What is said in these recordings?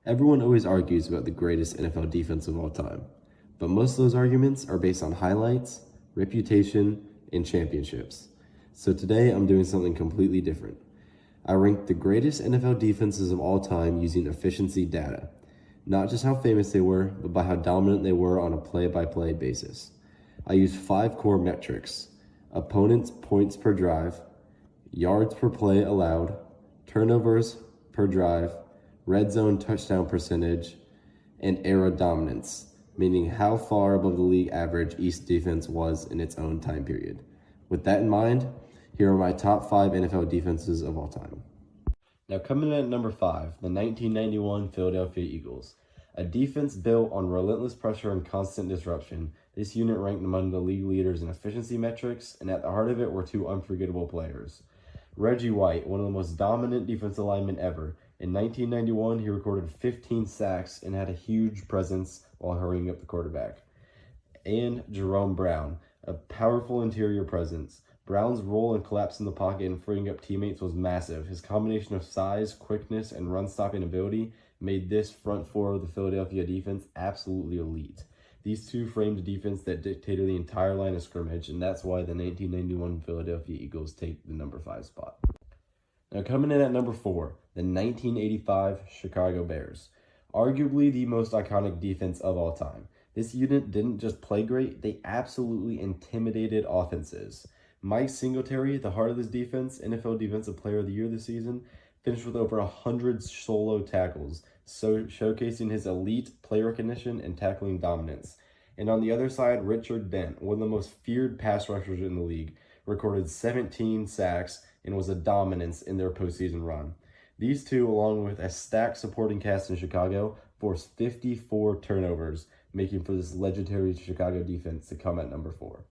Everyone always argues about the greatest NFL defense of all time, but most of those arguments are based on highlights, reputation, and championships. So today I'm doing something completely different. I ranked the greatest NFL defenses of all time using efficiency data, not just how famous they were, but by how dominant they were on a play-by-play basis. I used 5 core metrics: opponents' points per drive, yards per play allowed, turnovers per drive, red zone touchdown percentage, and era dominance, meaning how far above the league average each defense was in its own time period. With that in mind, here are my top 5 NFL defenses of all time. Now coming in at number 5, the 1991 Philadelphia Eagles. A defense built on relentless pressure and constant disruption, this unit ranked among the league leaders in efficiency metrics, and at the heart of it were 2 unforgettable players. Reggie White, one of the most dominant defensive linemen ever. In 1991, he recorded 15 sacks and had a huge presence while hurrying up the quarterback. And Jerome Brown, a powerful interior presence. Brown's role in collapsing the pocket and freeing up teammates was massive. His combination of size, quickness, and run-stopping ability made this front four of the Philadelphia defense absolutely elite. These two framed a defense that dictated the entire line of scrimmage, and that's why the 1991 Philadelphia Eagles take the number 5 spot. Now coming in at number 4, the 1985 Chicago Bears. Arguably the most iconic defense of all time. This unit didn't just play great, they absolutely intimidated offenses. Mike Singletary, the heart of this defense, NFL Defensive Player of the Year this season, finished with over 100 solo tackles, so showcasing his elite play recognition and tackling dominance. And on the other side, Richard Dent, one of the most feared pass rushers in the league, recorded 17 sacks and was a dominance in their postseason run. These two, along with a stacked supporting cast in Chicago, forced 54 turnovers, making for this legendary Chicago defense to come at number 4.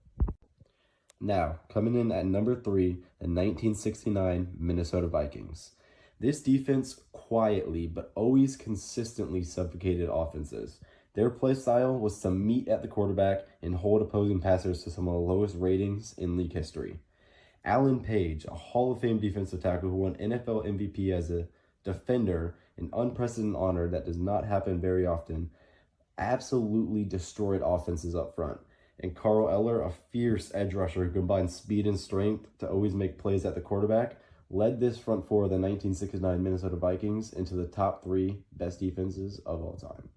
Now, coming in at number 3, the 1969 Minnesota Vikings. This defense quietly but always consistently suffocated offenses. Their play style was to meet at the quarterback and hold opposing passers to some of the lowest ratings in league history. Alan Page, a Hall of Fame defensive tackle who won NFL MVP as a defender, an unprecedented honor that does not happen very often, absolutely destroyed offenses up front. And Carl Eller, a fierce edge rusher who combined speed and strength to always make plays at the quarterback, led this front four of the 1969 Minnesota Vikings into the top 3 best defenses of all time.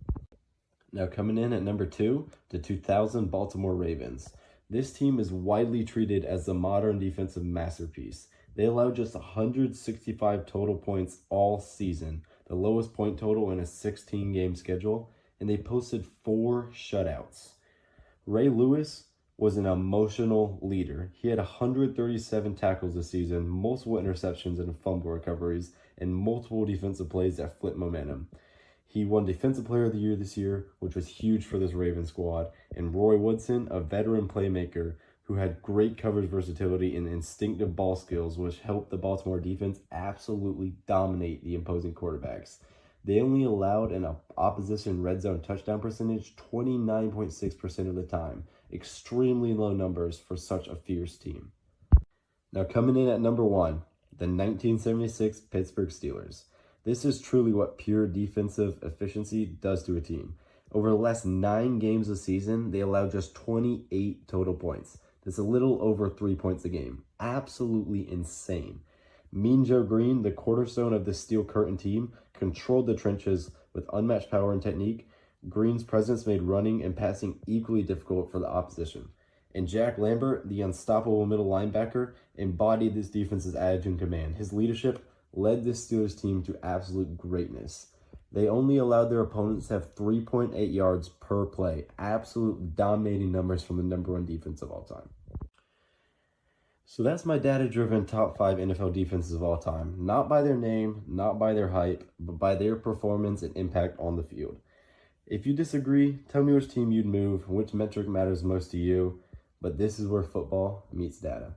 Now coming in at number 2, the 2000 Baltimore Ravens. This team is widely treated as the modern defensive masterpiece. They allowed just 165 total points all season, the lowest point total in a 16-game schedule, and they posted 4 shutouts. Ray Lewis was an emotional leader. He had 137 tackles this season, multiple interceptions and fumble recoveries, and multiple defensive plays that flipped momentum. He won Defensive Player of the Year this year, which was huge for this Ravens squad. And Roy Woodson, a veteran playmaker who had great coverage versatility and instinctive ball skills, which helped the Baltimore defense absolutely dominate the opposing quarterbacks. They only allowed an opposition red zone touchdown percentage 29.6% of the time. Extremely low numbers for such a fierce team. Now coming in at number 1, the 1976 Pittsburgh Steelers. This is truly what pure defensive efficiency does to a team. Over the last 9 games of the season, they allowed just 28 total points. That's a little over 3 points a game. Absolutely insane. Mean Joe Green, the cornerstone of the Steel Curtain team, controlled the trenches with unmatched power and technique. Green's presence made running and passing equally difficult for the opposition. And Jack Lambert, the unstoppable middle linebacker, embodied this defense's attitude and command. His leadership led this Steelers team to absolute greatness. They only allowed their opponents to have 3.8 yards per play. Absolute dominating numbers from the number 1 defense of all time. So that's my data-driven top 5 NFL defenses of all time. Not by their name, not by their hype, but by their performance and impact on the field. If you disagree, tell me which team you'd move, which metric matters most to you, but this is where football meets data.